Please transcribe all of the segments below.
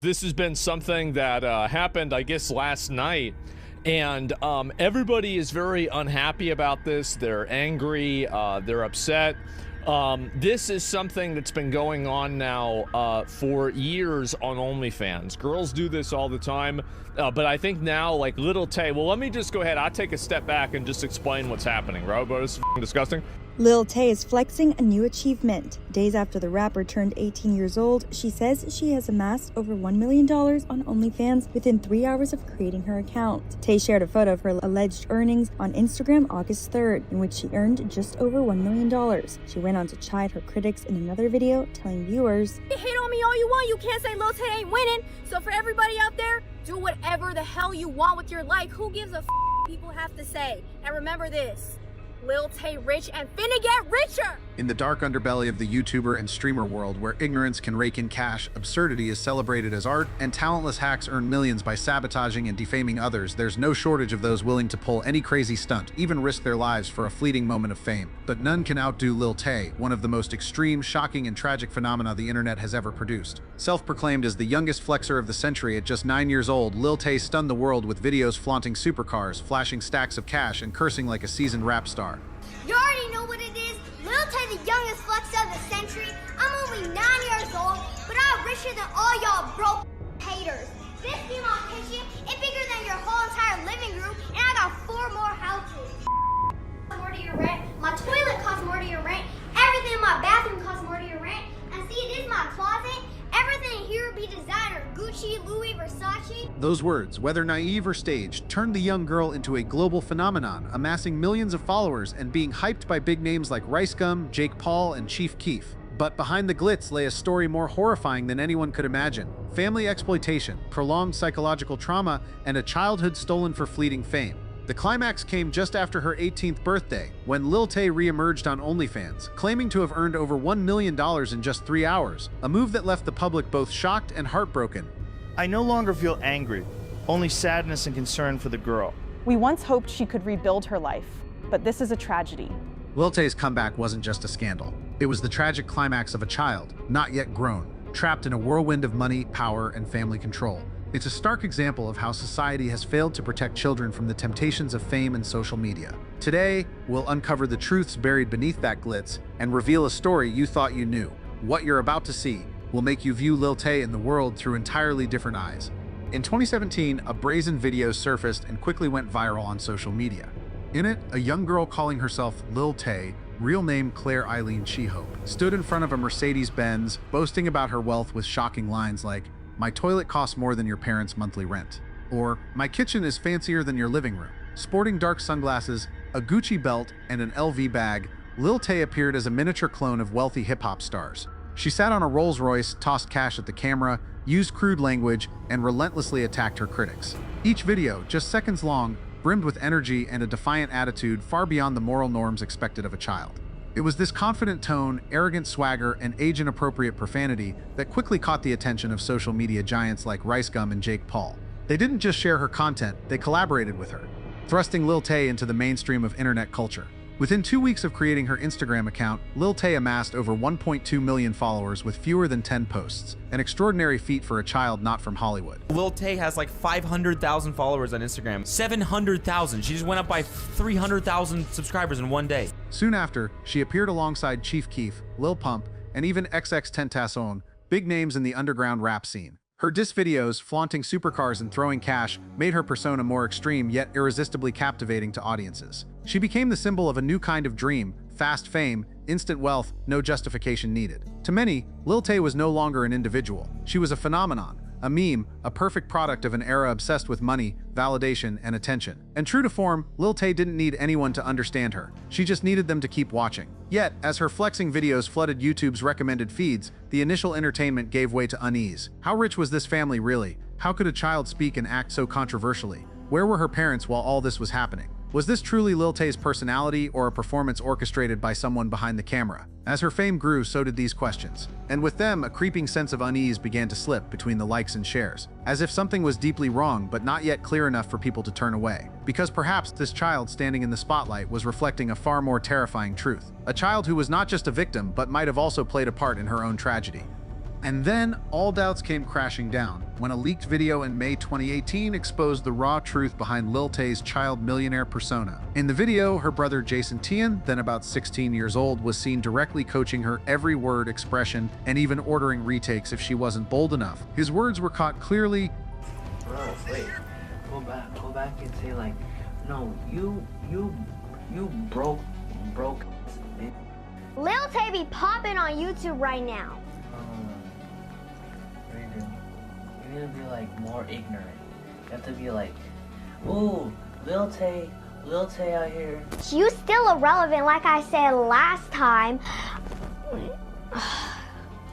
This has been something that happened, I guess, last night, and everybody is very unhappy about this. They're angry, they're upset. This is something that's been going on now for years on OnlyFans. Girls do this all the time, but I think now, like Lil Tay, well, let me just go ahead. I'll take a step back and just explain what's happening, right? But this is disgusting. Lil Tay is flexing a new achievement. Days after the rapper turned 18 years old, she says she has amassed over $1 million on OnlyFans within 3 hours of creating her account. Tay shared a photo of her alleged earnings on Instagram August 3rd, in which she earned just over $1 million. She went on to chide her critics in another video, telling viewers, "You hate on me all you want, you can't say Lil Tay ain't winning. So for everybody out there, do whatever the hell you want with your life. Who gives a f people have to say? And remember this. Lil Tay rich and finna get richer!" In the dark underbelly of the YouTuber and streamer world, where ignorance can rake in cash, absurdity is celebrated as art, and talentless hacks earn millions by sabotaging and defaming others, there's no shortage of those willing to pull any crazy stunt, even risk their lives for a fleeting moment of fame. But none can outdo Lil Tay, one of the most extreme, shocking, and tragic phenomena the internet has ever produced. Self-proclaimed as the youngest flexer of the century at just 9 years old, Lil Tay stunned the world with videos flaunting supercars, flashing stacks of cash, and cursing like a seasoned rap star. You already know what it is. Lil Tay, the youngest flexer of the century. I'm only 9 years old, but I'm richer than all y'all broke haters. This female kitchen is bigger than your whole entire living room, and I got 4 more houses. More to your rent. My toilet costs more to your rent. Everything in my bathroom costs more to your rent. And see, this is my closet. Everything in here be designer. Gucci, Louis, Versace. Those words, whether naive or staged, turned the young girl into a global phenomenon, amassing millions of followers and being hyped by big names like Rice Gum, Jake Paul, and Chief Keef. But behind the glitz lay a story more horrifying than anyone could imagine. Family exploitation, prolonged psychological trauma, and a childhood stolen for fleeting fame. The climax came just after her 18th birthday, when Lil Tay re-emerged on OnlyFans, claiming to have earned over $1 million in just 3 hours, a move that left the public both shocked and heartbroken. I no longer feel angry, only sadness and concern for the girl. We once hoped she could rebuild her life, but this is a tragedy. Lil Tay's comeback wasn't just a scandal. It was the tragic climax of a child, not yet grown, trapped in a whirlwind of money, power, and family control. It's a stark example of how society has failed to protect children from the temptations of fame and social media. Today, we'll uncover the truths buried beneath that glitz and reveal a story you thought you knew. What you're about to see will make you view Lil Tay and the world through entirely different eyes. In 2017, a brazen video surfaced and quickly went viral on social media. In it, a young girl calling herself Lil Tay, real name Claire Eileen Shehope, stood in front of a Mercedes-Benz, boasting about her wealth with shocking lines like, "My toilet costs more than your parents' monthly rent," or "My kitchen is fancier than your living room." Sporting dark sunglasses, a Gucci belt, and an LV bag, Lil Tay appeared as a miniature clone of wealthy hip-hop stars. She sat on a Rolls-Royce, tossed cash at the camera, used crude language, and relentlessly attacked her critics. Each video, just seconds long, brimmed with energy and a defiant attitude far beyond the moral norms expected of a child. It was this confident tone, arrogant swagger, and age-inappropriate profanity that quickly caught the attention of social media giants like Rice Gum and Jake Paul. They didn't just share her content, they collaborated with her, thrusting Lil Tay into the mainstream of internet culture. Within 2 weeks of creating her Instagram account, Lil Tay amassed over 1.2 million followers with fewer than 10 posts, an extraordinary feat for a child not from Hollywood. Lil Tay has like 500,000 followers on Instagram. 700,000. She just went up by 300,000 subscribers in one day. Soon after, she appeared alongside Chief Keef, Lil Pump, and even XXXTentacion, big names in the underground rap scene. Her diss videos, flaunting supercars and throwing cash, made her persona more extreme yet irresistibly captivating to audiences. She became the symbol of a new kind of dream: fast fame, instant wealth, no justification needed. To many, Lil Tay was no longer an individual. She was a phenomenon, a meme, a perfect product of an era obsessed with money, validation, and attention. And true to form, Lil Tay didn't need anyone to understand her. She just needed them to keep watching. Yet, as her flexing videos flooded YouTube's recommended feeds, the initial entertainment gave way to unease. How rich was this family really? How could a child speak and act so controversially? Where were her parents while all this was happening? Was this truly Lil Tay's personality or a performance orchestrated by someone behind the camera? As her fame grew, so did these questions. And with them, a creeping sense of unease began to slip between the likes and shares, as if something was deeply wrong but not yet clear enough for people to turn away. Because perhaps this child standing in the spotlight was reflecting a far more terrifying truth. A child who was not just a victim but might have also played a part in her own tragedy. And then, all doubts came crashing down when a leaked video in May 2018 exposed the raw truth behind Lil Tay's child millionaire persona. In the video, her brother Jason Tian, then about 16 years old, was seen directly coaching her every word, expression, and even ordering retakes if she wasn't bold enough. His words were caught clearly. Bro, wait. Go back and say like, no, you broke. Lil Tay be popping on YouTube right now. You need to be like more ignorant. You have to be like, ooh, Lil Tay out here. You still irrelevant, like I said last time.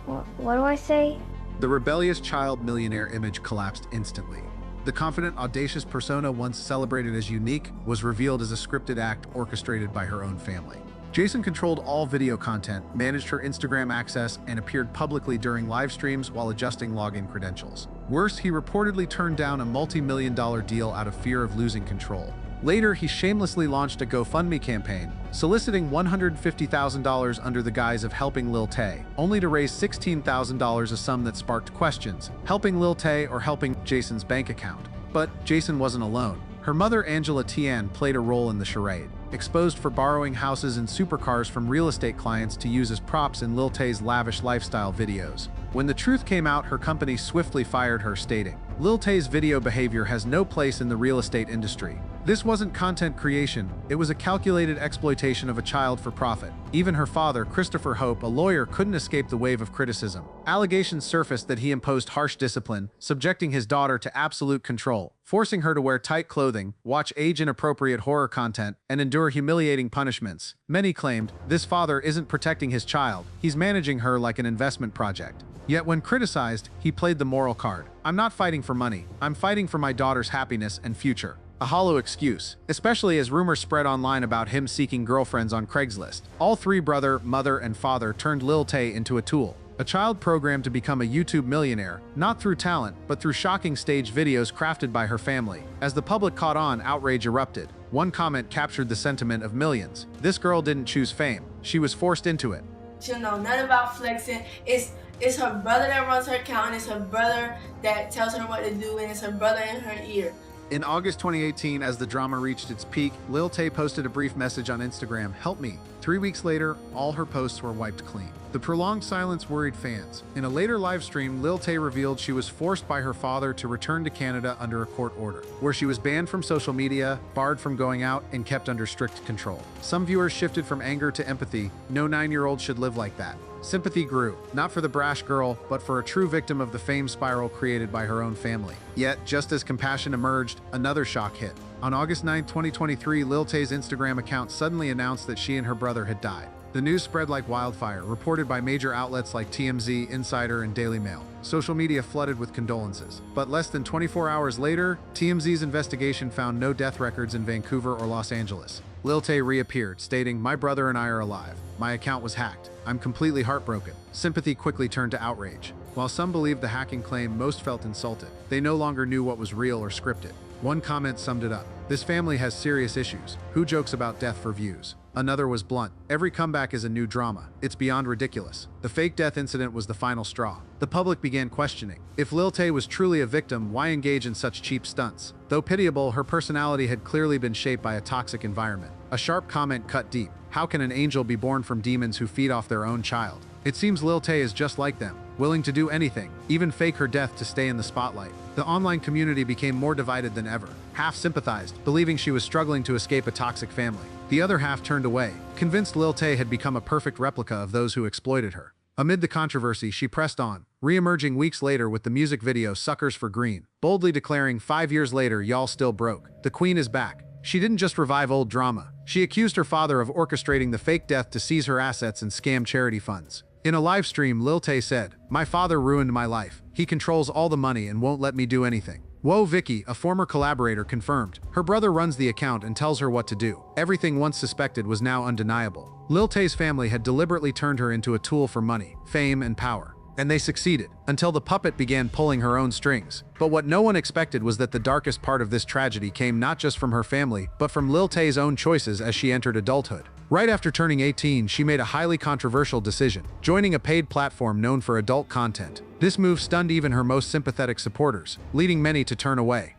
What do I say? The rebellious child millionaire image collapsed instantly. The confident, audacious persona once celebrated as unique was revealed as a scripted act orchestrated by her own family. Jason controlled all video content, managed her Instagram access, and appeared publicly during live streams while adjusting login credentials. Worse, he reportedly turned down a multi-million-dollar deal out of fear of losing control. Later, he shamelessly launched a GoFundMe campaign, soliciting $150,000 under the guise of helping Lil Tay, only to raise $16,000, a sum that sparked questions: helping Lil Tay or helping Jason's bank account? But Jason wasn't alone. Her mother, Angela Tian, played a role in the charade, exposed for borrowing houses and supercars from real estate clients to use as props in Lil Tay's lavish lifestyle videos. When the truth came out, her company swiftly fired her, stating, "Lil Tay's video behavior has no place in the real estate industry. This wasn't content creation, it was a calculated exploitation of a child for profit." Even her father, Christopher Hope, a lawyer, couldn't escape the wave of criticism. Allegations surfaced that he imposed harsh discipline, subjecting his daughter to absolute control, forcing her to wear tight clothing, watch age-inappropriate horror content, and endure humiliating punishments. Many claimed, this father isn't protecting his child, he's managing her like an investment project. Yet when criticized, he played the moral card. "I'm not fighting for money, I'm fighting for my daughter's happiness and future." A hollow excuse, especially as rumors spread online about him seeking girlfriends on Craigslist. All three, brother, mother, and father, turned Lil Tay into a tool. A child programmed to become a YouTube millionaire, not through talent, but through shocking staged videos crafted by her family. As the public caught on, outrage erupted. One comment captured the sentiment of millions. "This girl didn't choose fame, she was forced into it." She'll know nothing about flexing. It's her brother that runs her account, and it's her brother that tells her what to do, and it's her brother in her ear. In August 2018, as the drama reached its peak, Lil Tay posted a brief message on Instagram, "Help me." 3 weeks later, all her posts were wiped clean. The prolonged silence worried fans. In a later live stream, Lil Tay revealed she was forced by her father to return to Canada under a court order, where she was banned from social media, barred from going out, and kept under strict control. Some viewers shifted from anger to empathy. No 9-year-old should live like that. Sympathy grew, not for the brash girl, but for a true victim of the fame spiral created by her own family. Yet, just as compassion emerged, another shock hit. On August 9, 2023, Lil Tay's Instagram account suddenly announced that she and her brother had died. The news spread like wildfire, reported by major outlets like TMZ, Insider, and Daily Mail. Social media flooded with condolences. But less than 24 hours later, TMZ's investigation found no death records in Vancouver or Los Angeles. Lil Tay reappeared, stating, "My brother and I are alive. My account was hacked. I'm completely heartbroken." Sympathy quickly turned to outrage. While some believed the hacking claim, most felt insulted. They no longer knew what was real or scripted. One comment summed it up: "This family has serious issues. Who jokes about death for views?" Another was blunt: "Every comeback is a new drama. It's beyond ridiculous." The fake death incident was the final straw. The public began questioning. If Lil Tay was truly a victim, why engage in such cheap stunts? Though pitiable, her personality had clearly been shaped by a toxic environment. A sharp comment cut deep: "How can an angel be born from demons who feed off their own child?" It seems Lil Tay is just like them, willing to do anything, even fake her death to stay in the spotlight. The online community became more divided than ever. Half sympathized, believing she was struggling to escape a toxic family. The other half turned away, convinced Lil Tay had become a perfect replica of those who exploited her. Amid the controversy, she pressed on, re-emerging weeks later with the music video "Suckers for Green," boldly declaring, "5 years later, y'all still broke. The queen is back." She didn't just revive old drama. She accused her father of orchestrating the fake death to seize her assets and scam charity funds. In a live stream, Lil Tay said, "My father ruined my life. He controls all the money and won't let me do anything." Whoa Vicky, a former collaborator, confirmed. Her brother runs the account and tells her what to do. Everything once suspected was now undeniable. Lil Tay's family had deliberately turned her into a tool for money, fame, and power. And they succeeded, until the puppet began pulling her own strings. But what no one expected was that the darkest part of this tragedy came not just from her family, but from Lil Tay's own choices as she entered adulthood. Right after turning 18, she made a highly controversial decision, joining a paid platform known for adult content. This move stunned even her most sympathetic supporters, leading many to turn away.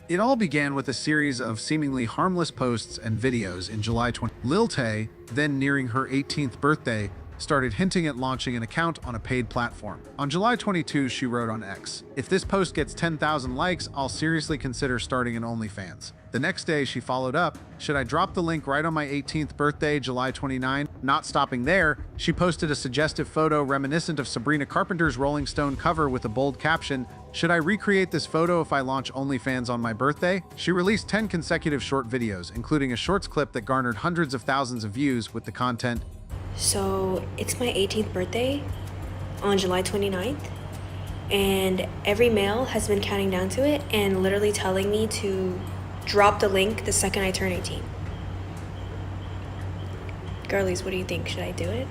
It all began with a series of seemingly harmless posts and videos in July 20. Lil Tay, then nearing her 18th birthday, started hinting at launching an account on a paid platform. On July 22, she wrote on X, "If this post gets 10,000 likes, I'll seriously consider starting an OnlyFans." The next day, she followed up, "Should I drop the link right on my 18th birthday, July 29? Not stopping there, she posted a suggestive photo reminiscent of Sabrina Carpenter's Rolling Stone cover with a bold caption, "Should I recreate this photo if I launch OnlyFans on my birthday?" She released 10 consecutive short videos, including a shorts clip that garnered hundreds of thousands of views with the content. So it's my 18th birthday on July 29th, and every male has been counting down to it and literally telling me to drop the link the second I turn 18. Girlies, what do you think? Should I do it?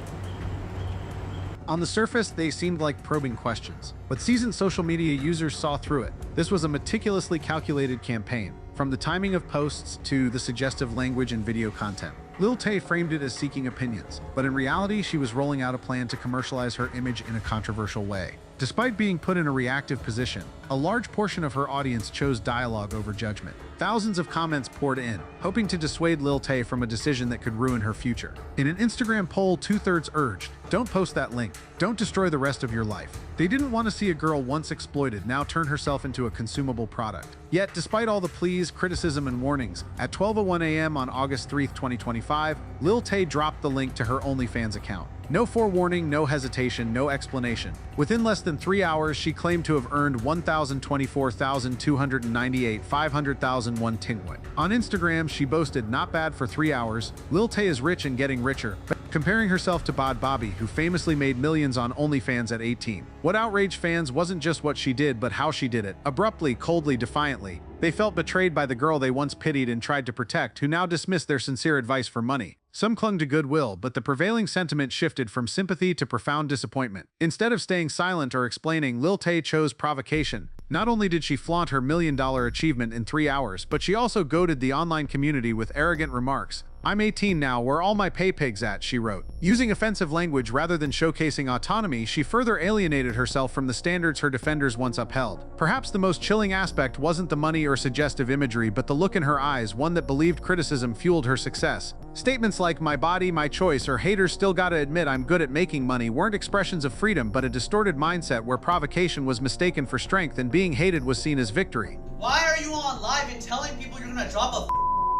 On the surface, they seemed like probing questions, but seasoned social media users saw through it. This was a meticulously calculated campaign, from the timing of posts to the suggestive language and video content. Lil Tay framed it as seeking opinions, but in reality, she was rolling out a plan to commercialize her image in a controversial way. Despite being put in a reactive position, a large portion of her audience chose dialogue over judgment. Thousands of comments poured in, hoping to dissuade Lil Tay from a decision that could ruin her future. In an Instagram poll, 2/3 urged, "Don't post that link. Don't destroy the rest of your life." They didn't want to see a girl once exploited now turn herself into a consumable product. Yet, despite all the pleas, criticism, and warnings, at 12:01 a.m. on August 3, 2025, Lil Tay dropped the link to her OnlyFans account. No forewarning, no hesitation, no explanation. Within less than 3 hours, she claimed to have earned $1,024,298 $500,001 Tingwin. On Instagram, she boasted, "Not bad for 3 hours. Lil Tay is rich and getting richer," comparing herself to Bod Bobby, who famously made millions on OnlyFans at 18. What outraged fans wasn't just what she did, but how she did it. Abruptly, coldly, defiantly. They felt betrayed by the girl they once pitied and tried to protect, who now dismissed their sincere advice for money. Some clung to goodwill, but the prevailing sentiment shifted from sympathy to profound disappointment. Instead of staying silent or explaining, Lil Tay chose provocation. Not only did she flaunt her $1 million achievement in 3 hours, but she also goaded the online community with arrogant remarks. "I'm 18 now, where all my pay pigs at," she wrote. Using offensive language rather than showcasing autonomy, she further alienated herself from the standards her defenders once upheld. Perhaps the most chilling aspect wasn't the money or suggestive imagery, but the look in her eyes, one that believed criticism fueled her success. Statements like "my body, my choice," or "haters still gotta admit I'm good at making money" weren't expressions of freedom, but a distorted mindset where provocation was mistaken for strength and being hated was seen as victory. Why are you on live and telling people you're gonna drop a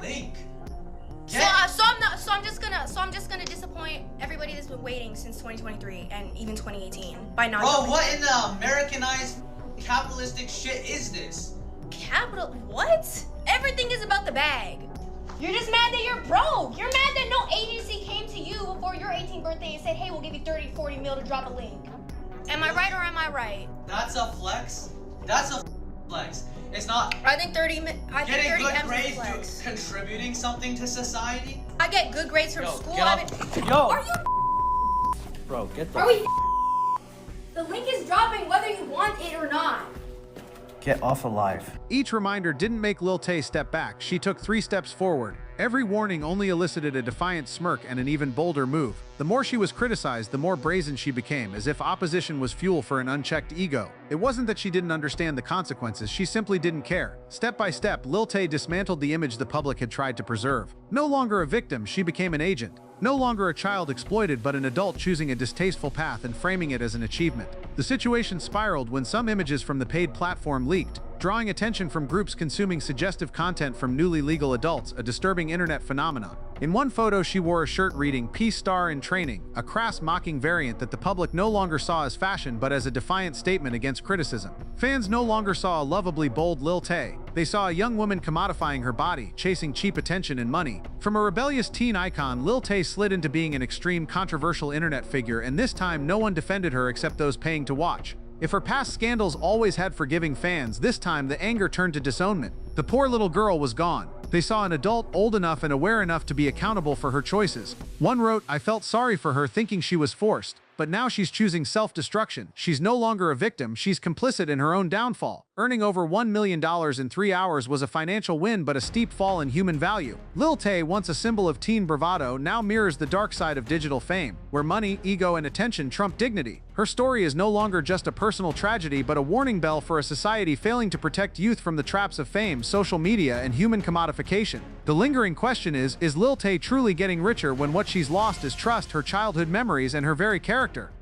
link? So I'm just gonna disappoint everybody that's been waiting since 2023 and even 2018 by not. Bro, what in the Americanized capitalistic shit is this? Capital? What? Everything is about the bag. You're just mad that you're broke. You're mad that no agency came to you before your 18th birthday and said, "Hey, we'll give you 30, 40 mil to drop a link." Am I right or am I right? That's a flex. That's a flex. It's not. I think 30 getting good M's grades is flex. contributing something to society. I get good grades from school. Are you? Bro, get the. Are we? The link is dropping whether you want it or not. Get off of live. Each reminder didn't make Lil Tay step back. She took 3 steps forward. Every warning only elicited a defiant smirk and an even bolder move. The more she was criticized, the more brazen she became, as if opposition was fuel for an unchecked ego. It wasn't that she didn't understand the consequences, she simply didn't care. Step by step, Lil Tay dismantled the image the public had tried to preserve. No longer a victim, she became an agent. No longer a child exploited, but an adult choosing a distasteful path and framing it as an achievement. The situation spiraled when some images from the paid platform leaked, drawing attention from groups consuming suggestive content from newly legal adults, a disturbing internet phenomenon. In one photo, she wore a shirt reading "Peace Star in Training," a crass, mocking variant that the public no longer saw as fashion but as a defiant statement against criticism. Fans no longer saw a lovably bold Lil Tay. They saw a young woman commodifying her body, chasing cheap attention and money. From a rebellious teen icon, Lil Tay slid into being an extreme, controversial internet figure, and this time no one defended her except those paying to watch. If her past scandals always had forgiving fans, this time the anger turned to disownment. The poor little girl was gone. They saw an adult old enough and aware enough to be accountable for her choices. One wrote, "I felt sorry for her, thinking she was forced." But now she's choosing self-destruction. She's no longer a victim, she's complicit in her own downfall. Earning over $1 million in 3 hours was a financial win but a steep fall in human value. Lil Tay, once a symbol of teen bravado, now mirrors the dark side of digital fame, where money, ego, and attention trump dignity. Her story is no longer just a personal tragedy but a warning bell for a society failing to protect youth from the traps of fame, social media, and human commodification. The lingering question is Lil Tay truly getting richer when what she's lost is trust, her childhood memories, and her very character?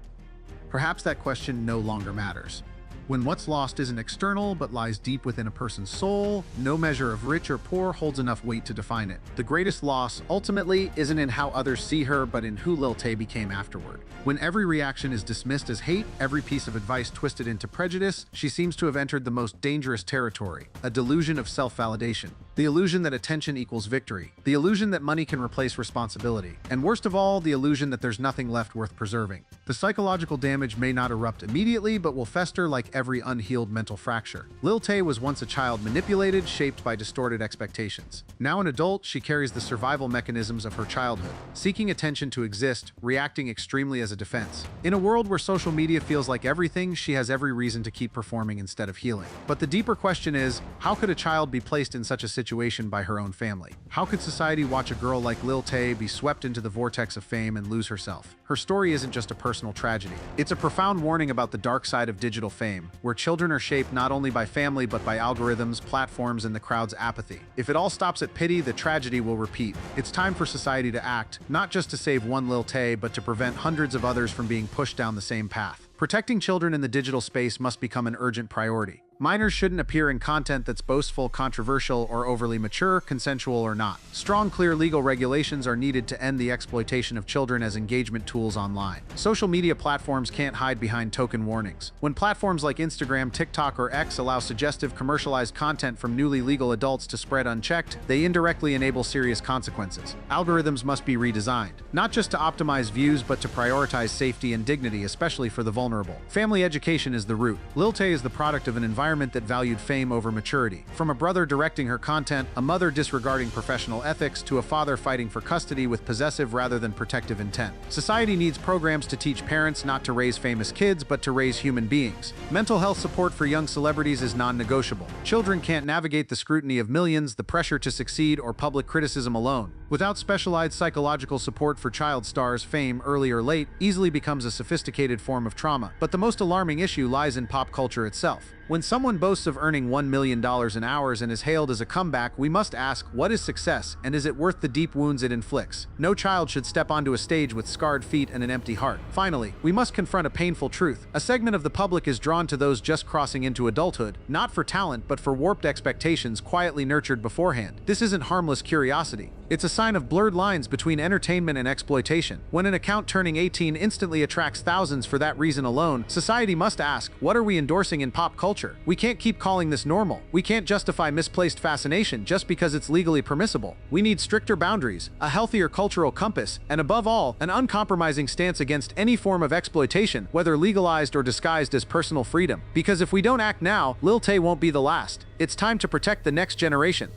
Perhaps that question no longer matters. When what's lost isn't external but lies deep within a person's soul, no measure of rich or poor holds enough weight to define it. The greatest loss, ultimately, isn't in how others see her, but in who Lil Tay became afterward. When every reaction is dismissed as hate, every piece of advice twisted into prejudice, she seems to have entered the most dangerous territory, a delusion of self-validation. The illusion that attention equals victory. The illusion that money can replace responsibility. And worst of all, the illusion that there's nothing left worth preserving. The psychological damage may not erupt immediately, but will fester like every unhealed mental fracture. Lil Tay was once a child manipulated, shaped by distorted expectations. Now an adult, she carries the survival mechanisms of her childhood, seeking attention to exist, reacting extremely as a defense. In a world where social media feels like everything, she has every reason to keep performing instead of healing. But the deeper question is, how could a child be placed in such a situation by her own family? How could society watch a girl like Lil Tay be swept into the vortex of fame and lose herself? Her story isn't just a personal tragedy. It's a profound warning about the dark side of digital fame, where children are shaped not only by family but by algorithms, platforms, and the crowd's apathy. If it all stops at pity, the tragedy will repeat. It's time for society to act, not just to save one Lil Tay, but to prevent hundreds of others from being pushed down the same path. Protecting children in the digital space must become an urgent priority. Minors shouldn't appear in content that's boastful, controversial, or overly mature, consensual or not. Strong, clear legal regulations are needed to end the exploitation of children as engagement tools online. Social media platforms can't hide behind token warnings. When platforms like Instagram, TikTok, or X allow suggestive, commercialized content from newly legal adults to spread unchecked, they indirectly enable serious consequences. Algorithms must be redesigned, not just to optimize views, but to prioritize safety and dignity, especially for the vulnerable. Family education is the root. Lil Tay is the product of an environment that valued fame over maturity. From a brother directing her content, a mother disregarding professional ethics, to a father fighting for custody with possessive rather than protective intent. Society needs programs to teach parents not to raise famous kids, but to raise human beings. Mental health support for young celebrities is non-negotiable. Children can't navigate the scrutiny of millions, the pressure to succeed, or public criticism alone. Without specialized psychological support for child stars, fame, early or late, easily becomes a sophisticated form of trauma. But the most alarming issue lies in pop culture itself. When someone boasts of earning $1 million in hours and is hailed as a comeback, we must ask, what is success, and is it worth the deep wounds it inflicts? No child should step onto a stage with scarred feet and an empty heart. Finally, we must confront a painful truth. A segment of the public is drawn to those just crossing into adulthood, not for talent, but for warped expectations quietly nurtured beforehand. This isn't harmless curiosity. It's a sign of blurred lines between entertainment and exploitation. When an account turning 18 instantly attracts thousands for that reason alone, society must ask, what are we endorsing in pop culture? We can't keep calling this normal. We can't justify misplaced fascination just because it's legally permissible. We need stricter boundaries, a healthier cultural compass, and above all, an uncompromising stance against any form of exploitation, whether legalized or disguised as personal freedom. Because if we don't act now, Lil Tay won't be the last. It's time to protect the next generation.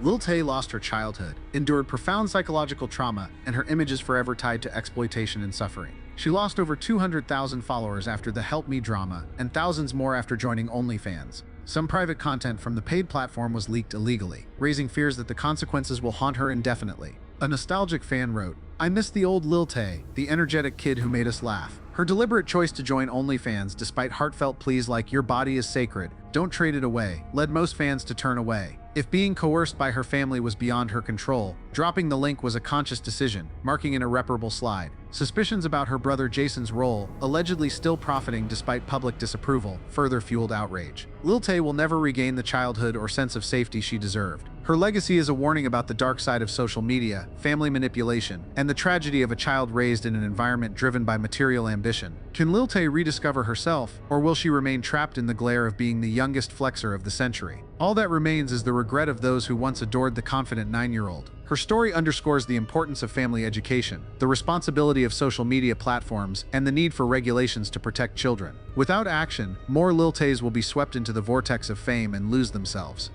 Lil Tay lost her childhood, endured profound psychological trauma, and her image is forever tied to exploitation and suffering. She lost over 200,000 followers after the Help Me drama, and thousands more after joining OnlyFans. Some private content from the paid platform was leaked illegally, raising fears that the consequences will haunt her indefinitely. A nostalgic fan wrote, "I miss the old Lil Tay, the energetic kid who made us laugh. Her deliberate choice to join OnlyFans, despite heartfelt pleas like 'your body is sacred, don't trade it away,' led most fans to turn away. If being coerced by her family was beyond her control, dropping the link was a conscious decision, marking an irreparable slide. Suspicions about her brother Jason's role, allegedly still profiting despite public disapproval, further fueled outrage. Lil Tay will never regain the childhood or sense of safety she deserved. Her legacy is a warning about the dark side of social media, family manipulation, and the tragedy of a child raised in an environment driven by material ambition. Can Lil Tay rediscover herself, or will she remain trapped in the glare of being the youngest flexer of the century? All that remains is the regret of those who once adored the confident 9-year-old. Her story underscores the importance of family education, the responsibility of social media platforms, and the need for regulations to protect children. Without action, more Lil Tays will be swept into the vortex of fame and lose themselves.